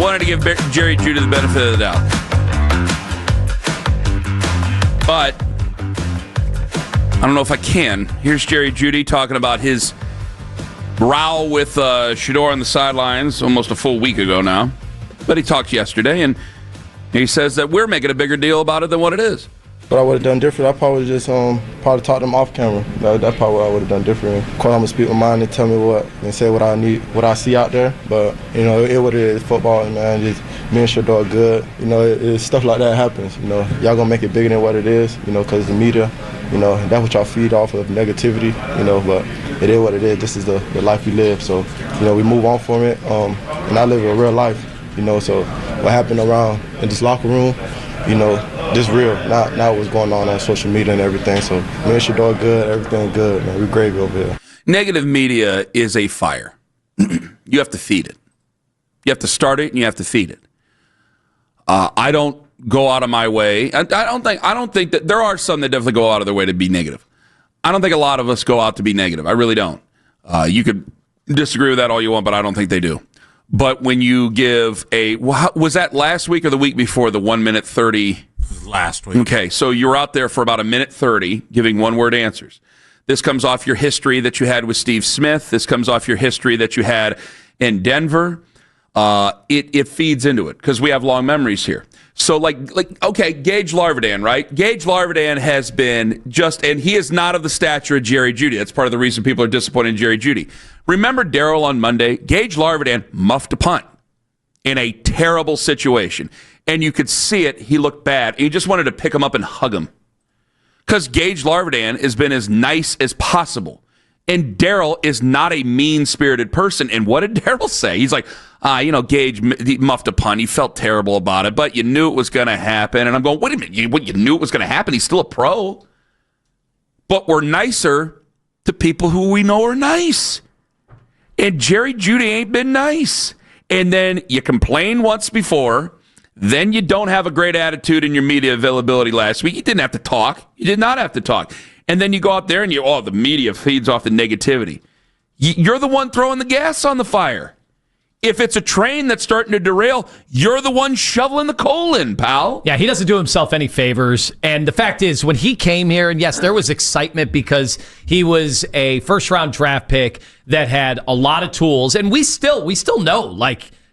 wanted to give Jerry Jeudy the benefit of the doubt. But I don't know if I can. Here's Jerry Jeudy talking about his row with Shedeur on the sidelines almost a full week ago now. But he talked yesterday, and he says that we're making a bigger deal about it than what it is. What I would have done different, I probably just probably talk to them off camera. That's probably what I would have done different. Of course, I'm gonna speak my mind and tell me what and say what I need, what I see out there. But you know, it what it is. Football, man. Just me and Shedeur good. You know, it's stuff like that happens. You know, y'all gonna make it bigger than what it is. You know, because the media. You know, that's what y'all feed off of, negativity. You know, but it is what it is. This is the life we live. So you know, we move on from it. And I live a real life. You know, so what happened around in this locker room, you know, just real, not what's going on social media and everything. So me and Shedeur good, everything good, man. We're gravy over here. Negative media is a fire. You have to feed it. You have to start it and you have to feed it. I don't go out of my way. I don't think that there are some that definitely go out of their way to be negative. I don't think a lot of us go out to be negative. I really don't. You could disagree with that all you want, but I don't think they do. But when you give was that last week or the week before, the 1 minute 30? Last week. Okay, so you're out there for about a minute 30 giving one-word answers. This comes off your history that you had with Steve Smith. This comes off your history that you had in Denver. It feeds into it because we have long memories here. So, okay, Gage Larvidan, right? Gage Larvidan has been and he is not of the stature of Jerry Jeudy. That's part of the reason people are disappointed in Jerry Jeudy. Remember Darryl on Monday? Gage Larvidan muffed a punt in a terrible situation. And you could see it. He looked bad. And you just wanted to pick him up and hug him. Because Gage Larvidan has been as nice as possible. And Darryl is not a mean-spirited person. And what did Darryl say? He's like, Gage he muffed a punt. He felt terrible about it, but you knew it was going to happen. And I'm going, wait a minute. You knew it was going to happen? He's still a pro. But we're nicer to people who we know are nice. And Jerry Jeudy ain't been nice. And then you complained once before. Then you don't have a great attitude in your media availability last week. You didn't have to talk. You did not have to talk. And then you go out there and the media feeds off the negativity. You're the one throwing the gas on the fire. If it's a train that's starting to derail, you're the one shoveling the coal in, pal. Yeah, he doesn't do himself any favors. And the fact is, when he came here, and yes, there was excitement because he was a first-round draft pick that had a lot of tools. And we still know,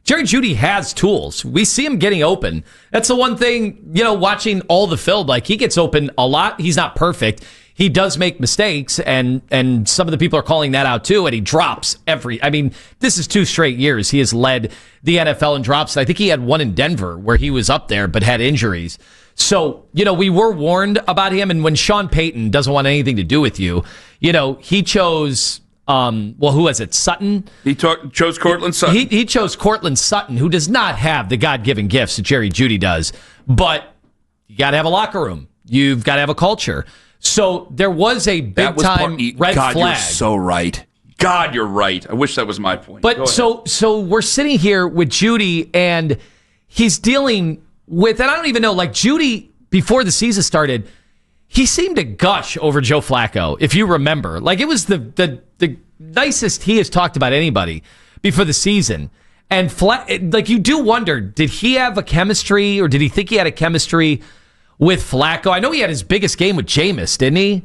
Jerry Jeudy has tools. We see him getting open. That's the one thing, watching all the film, he gets open a lot. He's not perfect. He does make mistakes, and some of the people are calling that out too, and he drops this is 2 straight years. He has led the NFL in drops. I think he had one in Denver where he was up there but had injuries. So, we were warned about him, and when Sean Payton doesn't want anything to do with you, he chose... who was it? Sutton? He chose Cortland Sutton. He chose Cortland Sutton, who does not have the God-given gifts that Jerry Jeudy does. But you got to have a locker room. You've got to have a culture. So there was a big-time red God, flag. You're so right. God, you're right. I wish that was my point. But so we're sitting here with Jeudy, and he's dealing with, and I don't even know, Jeudy, before the season started, he seemed to gush over Joe Flacco, if you remember. It was the nicest he has talked about anybody before the season. And you do wonder, did he have a chemistry, or did he think he had a chemistry with Flacco? I know he had his biggest game with Jameis, didn't he?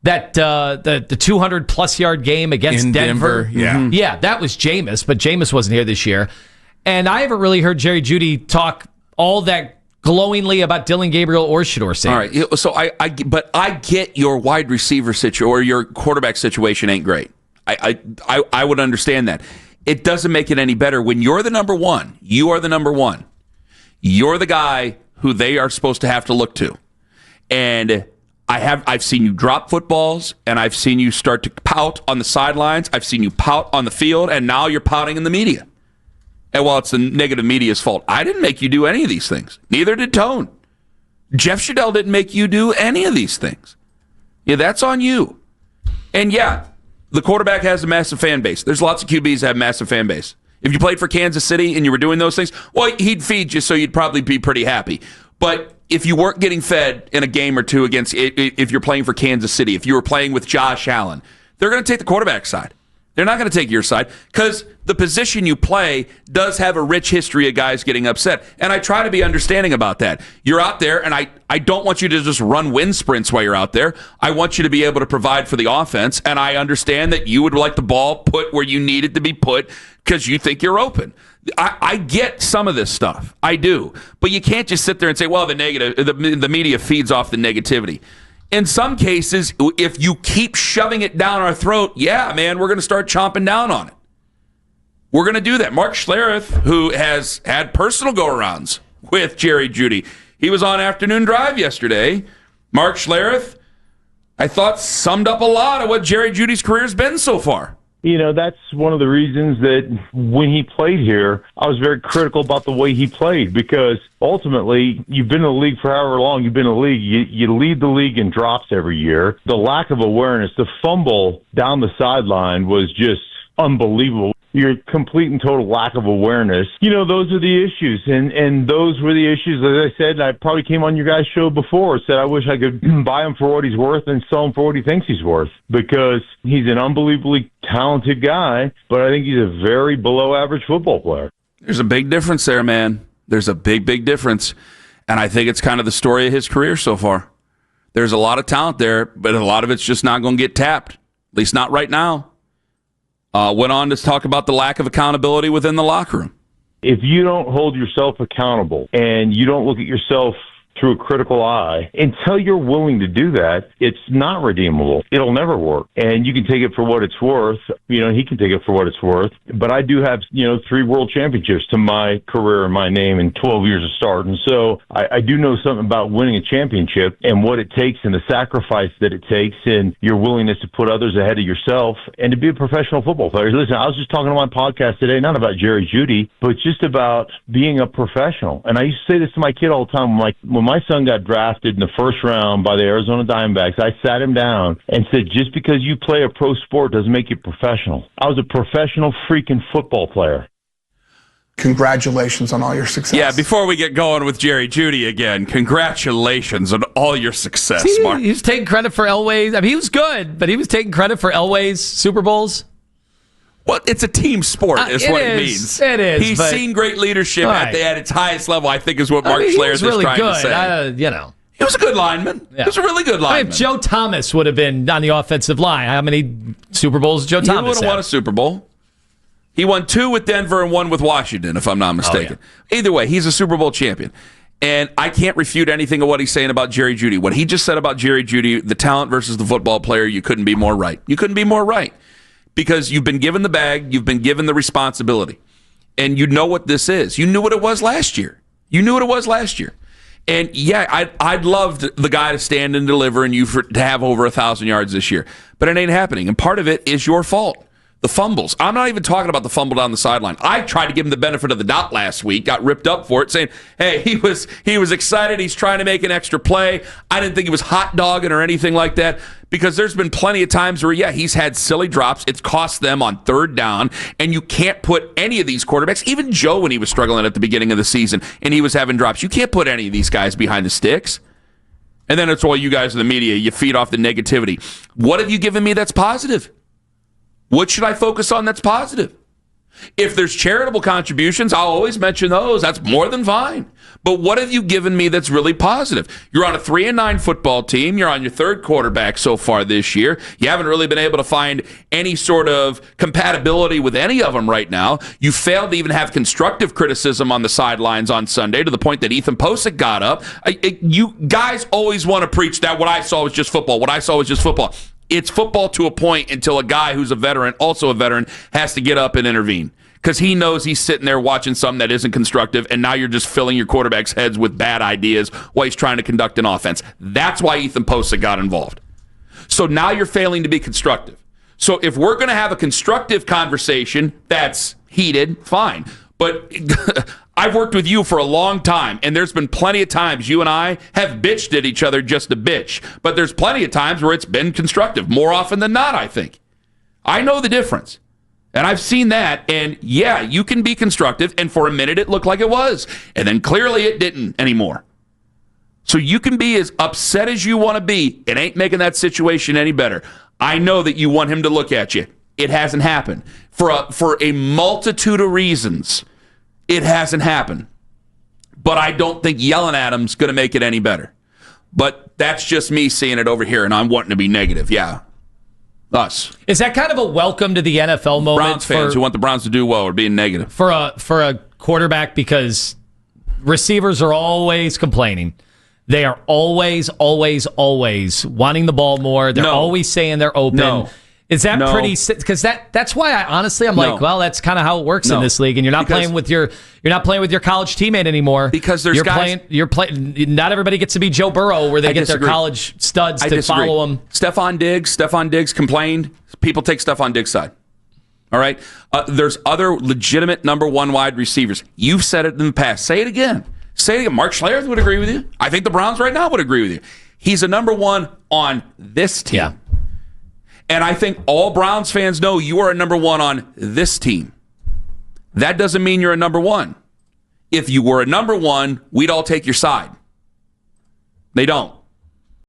That the 200-plus yard game against Denver. Yeah. Mm-hmm. Yeah, that was Jameis, but Jameis wasn't here this year. And I haven't really heard Jerry Jeudy talk all that glowingly about Dylan Gabriel or Shedeur Sanders. All right, so I get your wide receiver situation or your quarterback situation ain't great. I would understand that. It doesn't make it any better when you're the number one. You are the number one. You're the guy who they are supposed to have to look to. And I've seen you drop footballs, and I've seen you start to pout on the sidelines. I've seen you pout on the field, and now you're pouting in the media. And while it's the negative media's fault, I didn't make you do any of these things. Neither did Tone. Jeff Shedeur didn't make you do any of these things. Yeah, that's on you. And yeah, the quarterback has a massive fan base. There's lots of QBs that have massive fan base. If you played for Kansas City and you were doing those things, well, he'd feed you, so you'd probably be pretty happy. But if you weren't getting fed in a game or two if you're playing for Kansas City, if you were playing with Josh Allen, they're going to take the quarterback side. They're not going to take your side because the position you play does have a rich history of guys getting upset. And I try to be understanding about that. You're out there, and I don't want you to just run wind sprints while you're out there. I want you to be able to provide for the offense, and I understand that you would like the ball put where you need it to be put because you think you're open. I get some of this stuff. I do. But you can't just sit there and say, well, the media feeds off the negativity. In some cases, if you keep shoving it down our throat, yeah, man, we're going to start chomping down on it. We're going to do that. Mark Schlereth, who has had personal go-arounds with Jerry Jeudy, he was on Afternoon Drive yesterday. Mark Schlereth, I thought, summed up a lot of what Jerry Jeudy's career has been so far. You know, that's one of the reasons that when he played here, I was very critical about the way he played because ultimately, you've been in the league for however long you've been in the league. You lead the league in drops every year. The lack of awareness, the fumble down the sideline was just unbelievable. Your complete and total lack of awareness. You know, those are the issues. And those were the issues, as I said, I probably came on your guys' show before, said I wish I could buy him for what he's worth and sell him for what he thinks he's worth because he's an unbelievably talented guy, but I think he's a very below-average football player. There's a big difference there, man. There's a big, big difference. And I think it's kind of the story of his career so far. There's a lot of talent there, but a lot of it's just not going to get tapped, at least not right now. Went on to talk about the lack of accountability within the locker room. If you don't hold yourself accountable and you don't look at yourself through a critical eye, until you're willing to do that, it's not redeemable. It'll never work. And you can take it for what it's worth. You know, he can take it for what it's worth. But I do have, 3 world championships to my career and my name and 12 years of start. And so I do know something about winning a championship and what it takes and the sacrifice that it takes and your willingness to put others ahead of yourself and to be a professional football player. Listen, I was just talking on my podcast today, not about Jerry Jeudy, but just about being a professional. And I used to say this to my kid all the time. When my son got drafted in the first round by the Arizona Diamondbacks, I sat him down and said, just because you play a pro sport doesn't make you professional. I was a professional freaking football player. Congratulations on all your success. Yeah, before we get going with Jerry Jeudy again, congratulations on all your success, Mark. He was taking credit for Elway's. I mean, he was good, but he was taking credit for Elway's Super Bowls. Well, it's a team sport, is what it means. It is. He's seen great leadership at its highest level, I think, is what Mark Schlereth is really trying good. to say. He was a good lineman. Yeah. He was a really good lineman. If Joe Thomas would have been on the offensive line, how many Super Bowls did Joe Thomas have? He would have won a Super Bowl. He won 2 with Denver and 1 with Washington, if I'm not mistaken. Oh, yeah. Either way, he's a Super Bowl champion. And I can't refute anything of what he's saying about Jerry Jeudy. What he just said about Jerry Jeudy, the talent versus the football player, you couldn't be more right. You couldn't be more right. Because you've been given the bag, you've been given the responsibility. And you know what this is. You knew what it was last year. And yeah, I'd love the guy to stand and deliver and you to have over 1,000 yards this year. But it ain't happening. And part of it is your fault. The fumbles. I'm not even talking about the fumble down the sideline. I tried to give him the benefit of the doubt last week, got ripped up for it, saying, hey, he was excited, he's trying to make an extra play. I didn't think he was hot dogging or anything like that, because there's been plenty of times where, yeah, he's had silly drops. It's cost them on 3rd down, and you can't put any of these quarterbacks, even Joe when he was struggling at the beginning of the season and he was having drops, you can't put any of these guys behind the sticks. And then it's all you guys in the media, you feed off the negativity. What have you given me that's positive? What should I focus on that's positive? If there's charitable contributions, I'll always mention those. That's more than fine. But what have you given me that's really positive? You're on a 3-9 football team. You're on your 3rd quarterback so far this year. You haven't really been able to find any sort of compatibility with any of them right now. You failed to even have constructive criticism on the sidelines on Sunday to the point that Ethan Posick got up. You guys always want to preach that what I saw was just football. What I saw was just football. It's football to a point until a guy who's a veteran, also a veteran, has to get up and intervene because he knows he's sitting there watching something that isn't constructive, and now you're just filling your quarterback's heads with bad ideas while he's trying to conduct an offense. That's why Ethan Posick got involved. So now you're failing to be constructive. So if we're going to have a constructive conversation that's heated, fine. But I've worked with you for a long time, and there's been plenty of times you and I have bitched at each other just to bitch. But there's plenty of times where it's been constructive, more often than not, I think. I know the difference. And I've seen that, and yeah, you can be constructive, and for a minute it looked like it was. And then clearly it didn't anymore. So you can be as upset as you want to be. It ain't making that situation any better. I know that you want him to look at you. It hasn't happened. For a multitude of reasons, it hasn't happened. But I don't think yelling at him's going to make it any better. But that's just me seeing it over here, and I'm wanting to be negative. Yeah. Us. Is that kind of a welcome to the NFL moment? Browns fans who want the Browns to do well are being negative. For a quarterback, because receivers are always complaining. They are always wanting the ball more. They're always saying they're open. No. Is that pretty? Because that's why I'm like, well, that's kind of how it works in this league, and you're not playing with your college teammate anymore. Because there's guys you're playing. Not everybody gets to be Joe Burrow, where they get their college studs to follow them. Stephon Diggs complained. People take Stephon Diggs' side. All right. There's other legitimate number one wide receivers. You've said it in the past. Say it again. Mark Schlereth would agree with you. I think the Browns right now would agree with you. He's a number one on this team. Yeah. And I think all Browns fans know you are a number one on this team. That doesn't mean you're a number one. If you were a number one, we'd all take your side. They don't.